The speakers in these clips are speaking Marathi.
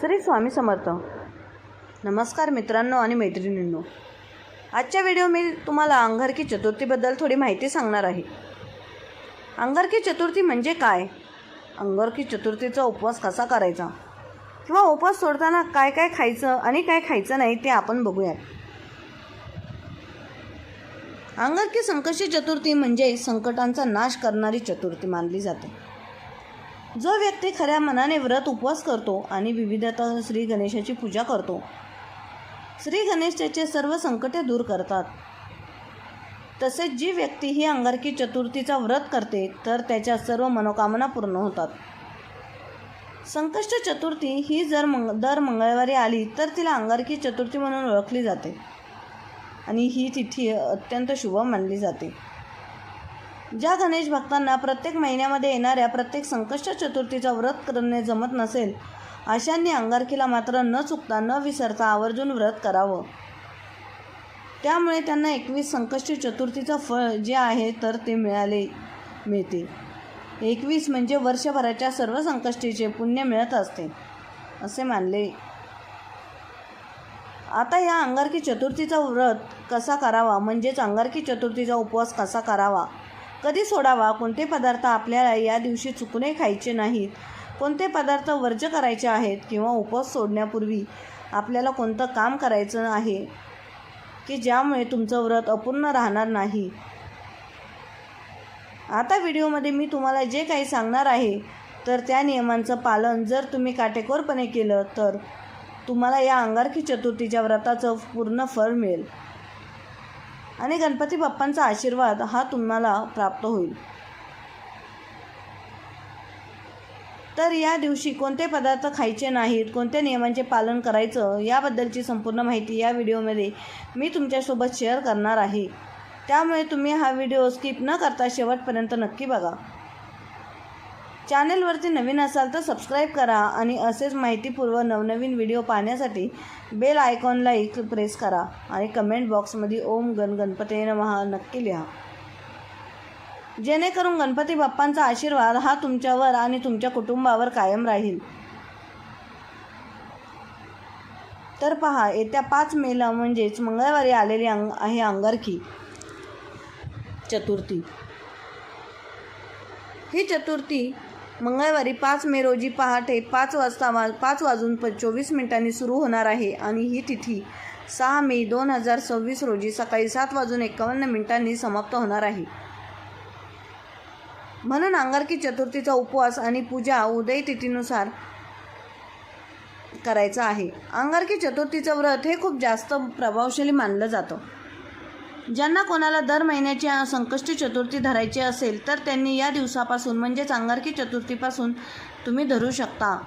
श्री स्वामी समर्थ. नमस्कार मित्रांनो आणि मैत्रिणींनो. आजच्या व्हिडिओ मी तुम्हाला अंगारकी चतुर्थीबद्दल थोडी माहिती सांगणार आहे. अंगारकी चतुर्थी म्हणजे काय, अंगारकी चतुर्थीचा उपवास कसा करायचा किंवा उपवास सोडताना काय काय खायचं आणि काय खायचं नाही ते आपण बघूयात. अंगारकी संकष्टी चतुर्थी म्हणजे संकटांचा नाश करणारी चतुर्थी मानली जाते. जो व्यक्ती खऱ्या मनाने व्रत उपवास करतो आणि विविधता श्री गणेशाची पूजा करतो, श्री गणेश त्याचे सर्व संकटे दूर करतात. तसेच जी व्यक्ती ही अंगारकी चतुर्थीचा व्रत करते तर त्याच्या सर्व मनोकामना पूर्ण होतात. संकष्ट चतुर्थी ही जर दर मंगळवारी आली तर तिला अंगारकी चतुर्थी म्हणून ओळखली जाते आणि ही तिथी अत्यंत शुभ मानली जाते. ज्या गणेश भक्तांना प्रत्येक महिन्यामध्ये येणाऱ्या प्रत्येक संकष्ट चतुर्थीचा व्रत करणे जमत नसेल, अशांनी अंगारकीला मात्र न चुकता न विसरता आवर्जून व्रत करावं. त्यामुळे त्यांना 21 संकष्टी चतुर्थीचं फळ जे आहे तर ते मिळते. 21 म्हणजे वर्षभराच्या सर्व संकष्टीचे पुण्य मिळत असते असे मानले. आता या अंगारकी चतुर्थीचा व्रत कसा करावा, म्हणजेच अंगारकी चतुर्थीचा उपवास कसा करावा, कधी सोडावा, कोणते पदार्थ आपल्याला या दिवशी चुकूनही खायचे नाहीत, कोणते पदार्थ वर्ज्य करायचे आहेत किंवा उपवास सोडण्यापूर्वी आपल्याला कोणतं काम करायचं आहे की ज्यामुळे तुमचं व्रत अपूर्ण राहणार नाही. आता व्हिडिओमध्ये मी तुम्हाला जे काही सांगणार आहे तर त्या नियमांचं पालन जर तुम्ही काटेकोरपणे केलं तर तुम्हाला या अंगारकी चतुर्थीच्या व्रताचं पूर्ण फळ मिळेल आणि गणपती बाप्पांचा आशीर्वाद हा तुम्हाला प्राप्त होईल. तर या दिवशी कोणते पदार्थ खायचे नाहीत, कोणत्या नियमांचे पालन करायचं याबद्दलची संपूर्ण माहिती या व्हिडिओमध्ये मी तुमच्यासोबत शेअर करणार आहे. त्यामुळे तुम्ही हा व्हिडिओ स्किप न करता शेवटपर्यंत नक्की बघा. चॅनलवरती नवीन असाल तर सबस्क्राईब करा आणि असेच माहितीपूर्व नवनवीन व्हिडिओ पाहण्यासाठी बेल आयकॉनला एक प्रेस करा आणि कमेंट बॉक्समध्ये ओम गणपते नमः नक्की लिहा, जेणेकरून गणपती बाप्पांचा आशीर्वाद हा तुमच्यावर आणि तुमच्या कुटुंबावर कायम राहील. तर पहा, येत्या 5 मेला म्हणजेच मंगळवारी आलेली आहे अंगारकी चतुर्थी. ही चतुर्थी मंगळवारी 5 मे रोजी पहाटे 5 वाजून 24 मिनिटांनी सुरू होणार आहे आणि ही तिथी 6 मे 2026 रोजी सकाळी 7 वाजून 51 मिनिटांनी समाप्त होणार आहे. म्हणून अंगारकी चतुर्थीचा उपवास आणि पूजा उदय तिथीनुसार करायचा आहे. अंगारकी चतुर्थीचं व्रत हे खूप जास्त प्रभावशाली मानलं जातं. ज्यांना कोणाला दर महिन्याची संकष्टी चतुर्थी धरायची असेल तर त्यांनी या दिवसापासून म्हणजेच अंगारकी चतुर्थीपासून तुम्ही धरू शकता.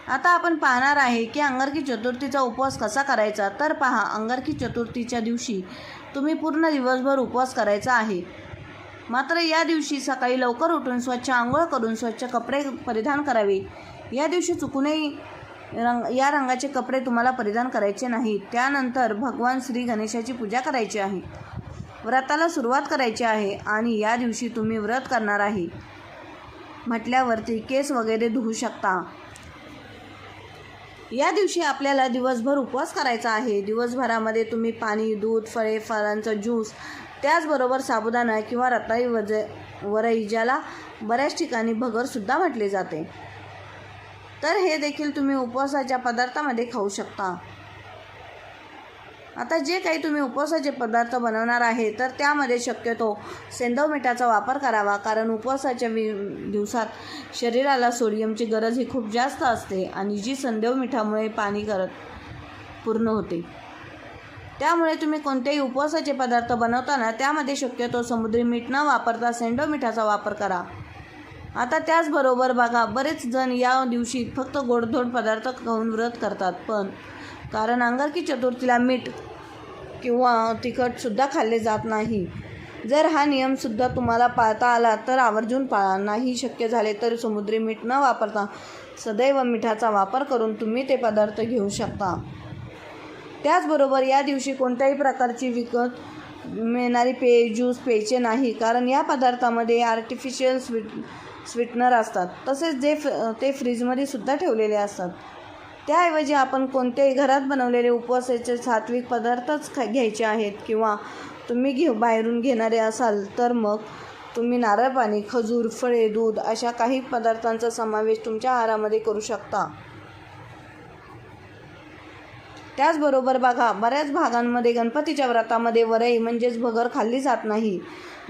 आता आपण पाहणार आहे की अंगारकी चतुर्थीचा उपवास कसा करायचा. तर पहा, अंगारकी चतुर्थीच्या दिवशी तुम्ही पूर्ण दिवसभर उपवास करायचा आहे. मात्र या दिवशी सकाळी लवकर उठून स्वच्छ आंघोळ करून स्वच्छ कपडे परिधान करावे. या दिवशी चुकूनही या रंगाचे कपडे तुम्हाला परिधान करायचे नाहीत. त्यानंतर भगवान श्री गणेशाची पूजा करायची आहे, व्रताला सुरुवात करायची आहे आणि या दिवशी तुम्ही व्रत करणार आहे म्हटल्यावरती केस वगैरे धुवू शकता. या दिवशी आपल्याला दिवसभर उपवास करायचा आहे. दिवसभरामध्ये तुम्ही पाणी, दूध, फळे, फळांचा ज्यूस, त्याचबरोबर साबुदाणा किंवा रताळी वरई ज्याला बऱ्याच ठिकाणी भगरसुद्धा म्हटले जाते, तर हे देखील तुम्ही उपवासाच्या पदार्थामध्ये खाऊ शकता. आता जे काही तुम्ही उपवासाचे पदार्थ बनवणार आहे तर त्यामध्ये शक्यतो सेंधव मिठाचा वापर करावा, कारण उपवासाच्या दिवसात शरीराला सोडियमची गरज ही खूप जास्त असते आणि जी सेंधव मिठामुळे पाणी पूर्ण होते. त्यामुळे तुम्ही कोणतेही उपवासाचे पदार्थ बनवताना त्यामध्ये शक्यतो समुद्री मीठ न वापरता सेंधव मिठाचा वापर करा. आता त्याचबरोबर बघा, बरेच जण या दिवशी फक्त गोडधोड पदार्थ खाऊन व्रत करतात, पण कारण अंगारकी चतुर्थीला मीठ किंवा तिखटसुद्धा खाल्ले जात नाही. जर हा नियमसुद्धा तुम्हाला पाळता आला तर आवर्जून पाळा. नाही शक्य झाले तर समुद्री मीठ न वापरता सदैव मिठाचा वापर करून तुम्ही ते पदार्थ घेऊ शकता. त्याचबरोबर या दिवशी कोणत्याही प्रकारची विकत मिळणारी ज्यूस प्यायचे नाही, कारण या पदार्थामध्ये आर्टिफिशियल स्वीटनर असतात. तसेच ते फ्रीजमध्ये सुद्धा ठेवलेले असतात. त्याऐवजी आपण कोणत्याही घरात बनवलेले उपवासाचे सात्विक पदार्थच घ्यायचे आहेत, किंवा तुम्ही बाहेरून घेणारे असाल तर मग तुम्ही नारळ पाणी, खजूर, फळे, दूध अशा काही पदार्थांचा समावेश तुमच्या आहारामध्ये करू शकता. त्याचबरोबर बघा, बऱ्याच भागांमध्ये गणपतीच्या व्रतामध्ये वरई म्हणजेच भगर खाल्ली जात नाही.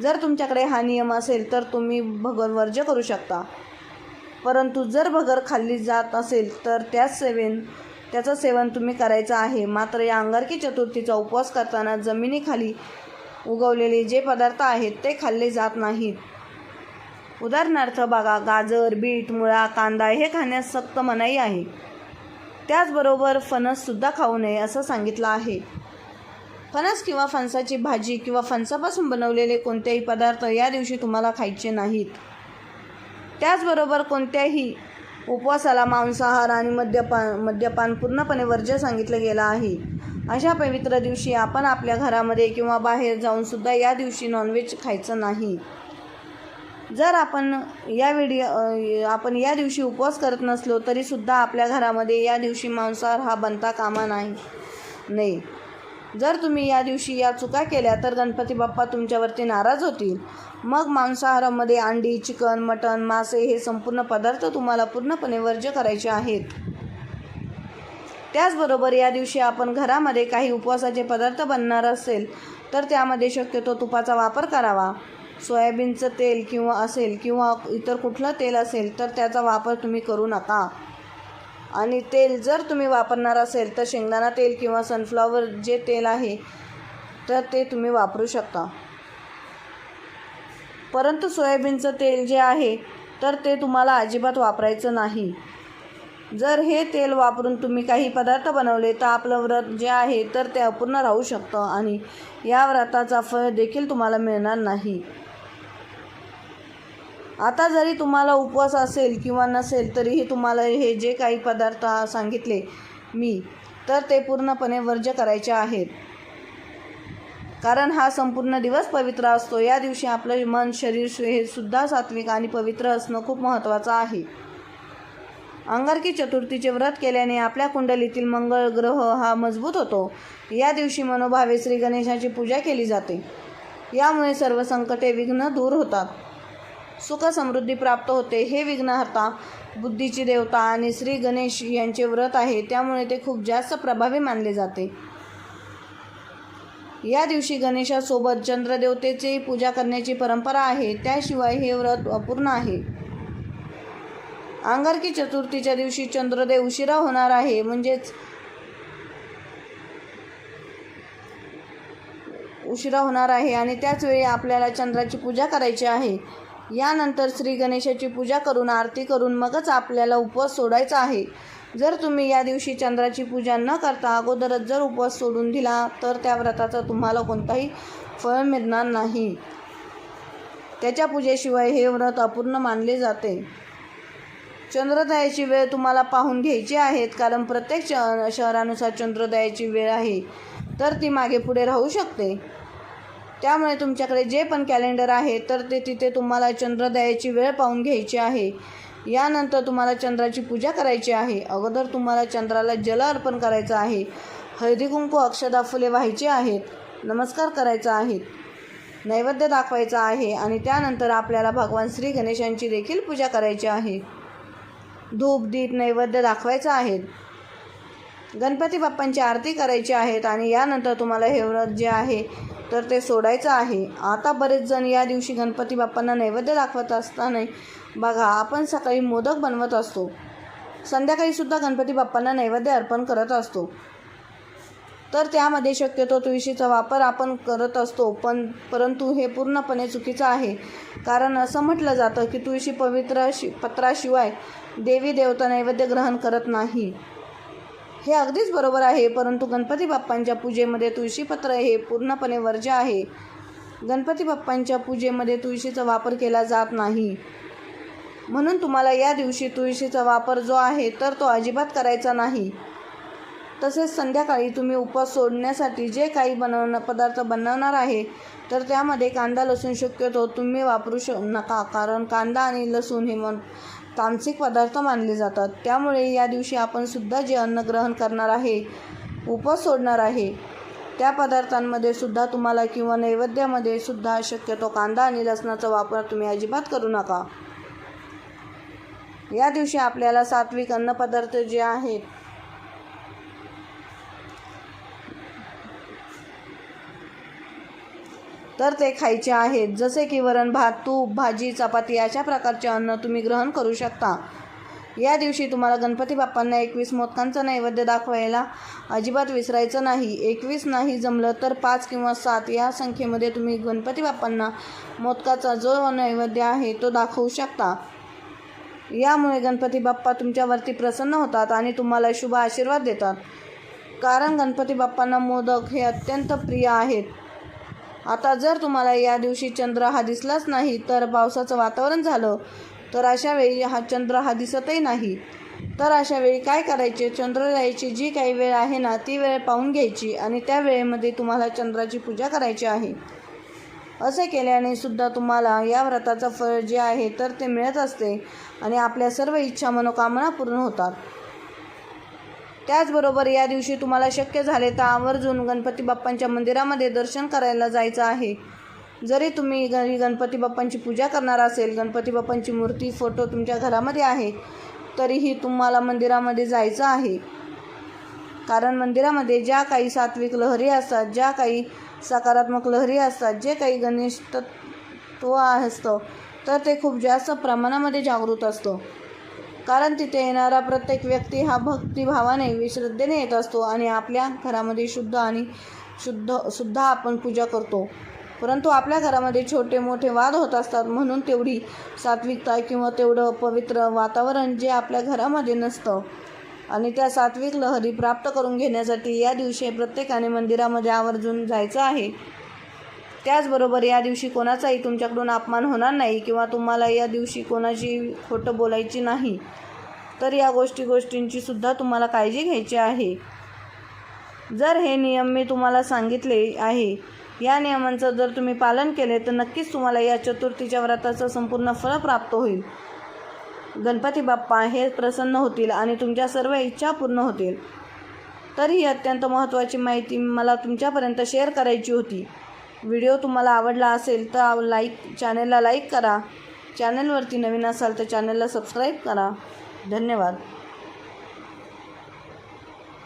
जर तुमच्याकडे हा नियम असेल तर तुम्ही भगर वर्ज्य करू शकता. परंतु जर भगर खाल्ली जात असेल तर त्याचं सेवन तुम्ही करायचं आहे. मात्र या अंगारकी चतुर्थीचा उपवास करताना जमिनीखाली उगवलेले जे पदार्थ आहेत ते खाल्ले जात नाहीत. उदाहरणार्थ बघा, गाजर, बीट, मुळा, कांदा हे खाण्यास सक्त मनाई आहे. त्याचबरोबर फणससुद्धा खाऊ नये असं सांगितलं आहे. फणस किंवा फणसाची भाजी किंवा फणसापासून बनवलेले कोणतेही पदार्थ या दिवशी तुम्हाला खायचे नाहीत. त्याचबरोबर कोणत्याही उपवासाला मांसाहार आणि मद्यपान पूर्णपणे वर्ज्य सांगितलं गेलं आहे. अशा पवित्र दिवशी आपण आपल्या घरामध्ये किंवा बाहेर जाऊनसुद्धा या दिवशी नॉनव्हेज खायचं नाही. जर आपण या दिवशी उपवास करत नसलो तरीसुद्धा आपल्या घरामध्ये या दिवशी मांसाहार हा बनता कामा नाही. जर तुम्ही या दिवशी या चुका केल्या तर गणपती बाप्पा तुमच्यावरती नाराज होतील. मग मांसाहारामध्ये अंडी, चिकन, मटण, मासे हे संपूर्ण पदार्थ तुम्हाला पूर्णपणे वर्ज्य करायचे आहेत. त्याचबरोबर या दिवशी आपण घरामध्ये काही उपवासाचे पदार्थ बनणार असेल तर त्यामध्ये शक्यतो तुपाचा वापर करावा. सोयाबीनचं तेल किंवा इतर कुठलं तेल असेल तर त्याचा वापर तुम्ही करू नका. आणि तेल जर तुम्ही वापरणार असेल तर शेंगदाणा तेल किंवा सनफ्लॉवर जे तेल आहे तर ते तुम्ही वापरू शकता. परंतु सोयाबीनचं तेल जे आहे तर ते तुम्हाला अजिबात वापरायचं नाही. जर हे तेल वापरून तुम्ही काही पदार्थ बनवले तर आपलं व्रत जे आहे तर ते अपूर्ण राहू शकतं आणि या व्रताचा फळ देखील तुम्हाला मिळणार नाही. आता जरी तुम्हाला उपवास असेल किंवा नसेल तरीही तुम्हाला हे जे काही पदार्थ सांगितले मी तर ते पूर्णपणे वर्ज्य करायचे आहेत. कारण हा संपूर्ण दिवस पवित्र असतो. या दिवशी आपलं मन, शरीर हे सुद्धा सात्विक आणि पवित्र असणं खूप महत्त्वाचं आहे. अंगारकी चतुर्थीचे व्रत केल्याने आपल्या कुंडलीतील मंगळ ग्रह हा मजबूत होतो. या दिवशी मनोभावे श्री गणेशाची पूजा केली जाते. यामुळे सर्व संकटे, विघ्न दूर होतात. सुख समृद्धी प्राप्त होते. हे विघ्नहर्ता, बुद्धीची देवता आणि श्री गणेश यांचे व्रत आहे, त्यामुळे ते खूप जास्त प्रभावी मानले जाते. या दिवशी गणेशासोबत चंद्रदेवतेची पूजा करण्याची परंपरा आहे. त्याशिवाय हे व्रत अपूर्ण आहे. अंगारकी चतुर्थीच्या दिवशी चंद्रोदय उशिरा होणार आहे, आणि त्याचवेळी आपल्याला चंद्राची पूजा करायची आहे. यानंतर श्री गणेशाची पूजा करून आरती करून मगच आपल्याला उपवास सोडायचा आहे. जर तुम्ही या दिवशी चंद्राची पूजा न करता अगोदरच जर उपवास सोडून दिला तर त्या व्रताचा तुम्हाला कोणताही फळ मिळणार नाही. त्याच्या पूजेशिवाय हे व्रत अपूर्ण मानले जाते. चंद्रोदयाची वेळ तुम्हाला पाहून घ्यायची आहे, कारण प्रत्येक शहरानुसार चंद्रोदयाची वेळ आहे तर ती मागे पुढे राहू शकते. त्यामुळे तुमच्याकडे जे पण कॅलेंडर आहे तर ते तिथे तुम्हाला चंद्रोदयाची वेळ पाहून घ्यायची आहे. यानंतर तुम्हाला चंद्राची पूजा करायची आहे. अगोदर तुम्हाला चंद्राला जल अर्पण करायचं आहे. हळदी कुंकू, अक्षदा, फुले व्हायची आहेत. नमस्कार करायचा आहे. नैवेद्य दाखवायचा आहे आणि त्यानंतर आपल्याला भगवान श्री गणेशांची देखील पूजा करायची आहे. धूप, दीप, नैवेद्य दाखवायचा आहे. गणपती बाप्पांची आरती करायची आहेत आणि यानंतर तुम्हाला हे व्रत जे आहे तर ते सोडायचं आहे. आता बरेच जण या दिवशी गणपती बाप्पांना नैवेद्य दाखवत असताना बघा, आपण सकाळी मोदक बनवत असतो, संध्याकाळीसुद्धा गणपती बाप्पांना नैवेद्य अर्पण करत असतो. तर त्यामध्ये शक्यतो तुळशीचा वापर आपण करत असतो, परंतु हे पूर्णपणे चुकीचं आहे. कारण असं म्हटलं जातं की तुळशी पवित्र पत्राशिवाय देवी देवता नैवेद्य ग्रहण करत नाही. हे अगदीच बरोबर आहे, परंतु गणपती बाप्पांच्या पूजेमध्ये तुळशीपत्र हे पूर्णपणे वर्ज्य आहे. गणपती बाप्पांच्या पूजेमध्ये तुळशीचा वापर केला जात नाही. म्हणून तुम्हाला या दिवशी तुळशीचा वापर जो आहे तर तो अजिबात करायचा नाही. तसेच संध्याकाळी तुम्ही उपवास सोडण्यासाठी जे काही पदार्थ बनवणार आहे तर त्यामध्ये कांदा, लसूण शक्यतो तुम्ही वापरू नका. कारण कांदा आणि लसूण हे तामसिक पदार्थ मानले जातात. त्यामुळे या दिवशी आपण सुद्धा जे अन्न ग्रहण करणार आहे, उपवास सोडणार आहे, त्या पदार्थांमध्ये सुद्धा तुम्हाला किंवा नैवेद्यामध्ये सुद्धा शक्यतो कांदा आणि लसणाचा वापर तुम्ही अजिबात करू नका. या दिवशी आपल्याला सात्विक अन्नपदार्थ जे आहेत तर ते खायचे आहेत. जसे की वरण भात, तूप, भाजी, चपाती अशा प्रकारचे अन्न तुम्ही ग्रहण करू शकता. या दिवशी तुम्हाला गणपती बाप्पांना 21 मोदकांचा नैवेद्य दाखवायला अजिबात विसरायचं नाही. 21 नाही जमलं तर 5 किंवा 7 या संख्येमध्ये तुम्ही गणपती बाप्पांना मोदकाचा जो नैवेद्य आहे तो दाखवू शकता. यामुळे गणपती बाप्पा तुमच्यावरती प्रसन्न होतात आणि तुम्हाला शुभ आशीर्वाद देतात. कारण गणपती बाप्पांना मोदक हे अत्यंत प्रिय आहेत. आता जर तुम्हाला या दिवशी चंद्र हा दिसलाच नाही तर पावसाचं वातावरण झालं तर अशा वेळी चंद्र हा दिसतही नाही तर अशा वेळी काय करायचे, चंद्रोदयाची जी काही वेळ आहे ना ती वेळ पाहून घ्यायची आणि त्या वेळेमध्ये तुम्हाला चंद्राची पूजा करायची आहे. असे केल्याने सुद्धा तुम्हाला या व्रताचं फळ जे आहे तर ते मिळत असते आणि आपल्या सर्व इच्छा मनोकामना पूर्ण होतात. त्याचबरोबर या दिवशी तुम्हाला शक्य झाले तर आवर्जून गणपती बाप्पांच्या मंदिरामध्ये दर्शन करायला जायचं आहे. जरी तुम्ही घरी गणपती बाप्पांची पूजा करणार असेल, गणपती बाप्पांची मूर्ती, फोटो तुमच्या घरामध्ये आहे, तरीही तुम्हाला मंदिरामध्ये जायचं आहे. कारण मंदिरामध्ये ज्या काही सात्विक लहरी असतात, ज्या काही सकारात्मक लहरी असतात, जे काही गणेश तत्व असतं तर ते खूप जास्त प्रमाणामध्ये जागृत असतं. कारण तिथे येणारा प्रत्येक व्यक्ती हा भक्तिभावाने, श्रद्धेने येत असतो आणि आपल्या घरामध्ये शुद्ध आपण पूजा करतो. परंतु आपल्या घरामध्ये छोटे मोठे वाद होत असतात, म्हणून तेवढी सात्विकता किंवा तेवढं पवित्र वातावरण जे आपल्या घरामध्ये नसतं आणि त्या सात्विक लहरी प्राप्त करून घेण्यासाठी या दिवशी प्रत्येकाने मंदिरामध्ये आवर्जून जायचं आहे. त्याचबरोबर या दिवशी कोणाचाही तुमच्याकडून अपमान होणार नाही किंवा तुम्हाला या दिवशी कोणाची खोटं बोलायची नाही. तर या गोष्टींची सुद्धा तुम्हाला काळजी घ्यायची आहे. जर हे नियम मी तुम्हाला सांगितले आहे, या नियमांचं जर तुम्ही पालन केले तर नक्कीच तुम्हाला या चतुर्थीच्या व्रताचं संपूर्ण फळ प्राप्त होईल. गणपती बाप्पा हे प्रसन्न होतील आणि तुमच्या सर्व इच्छा पूर्ण होतील. तर ही अत्यंत महत्त्वाची माहिती मला तुमच्यापर्यंत शेअर करायची होती. व्हिडिओ तुम्हाला आवडला असेल तर चॅनलला लाईक करा. चॅनलवरती नवीन असाल तर चॅनलला सबस्क्राईब करा. धन्यवाद.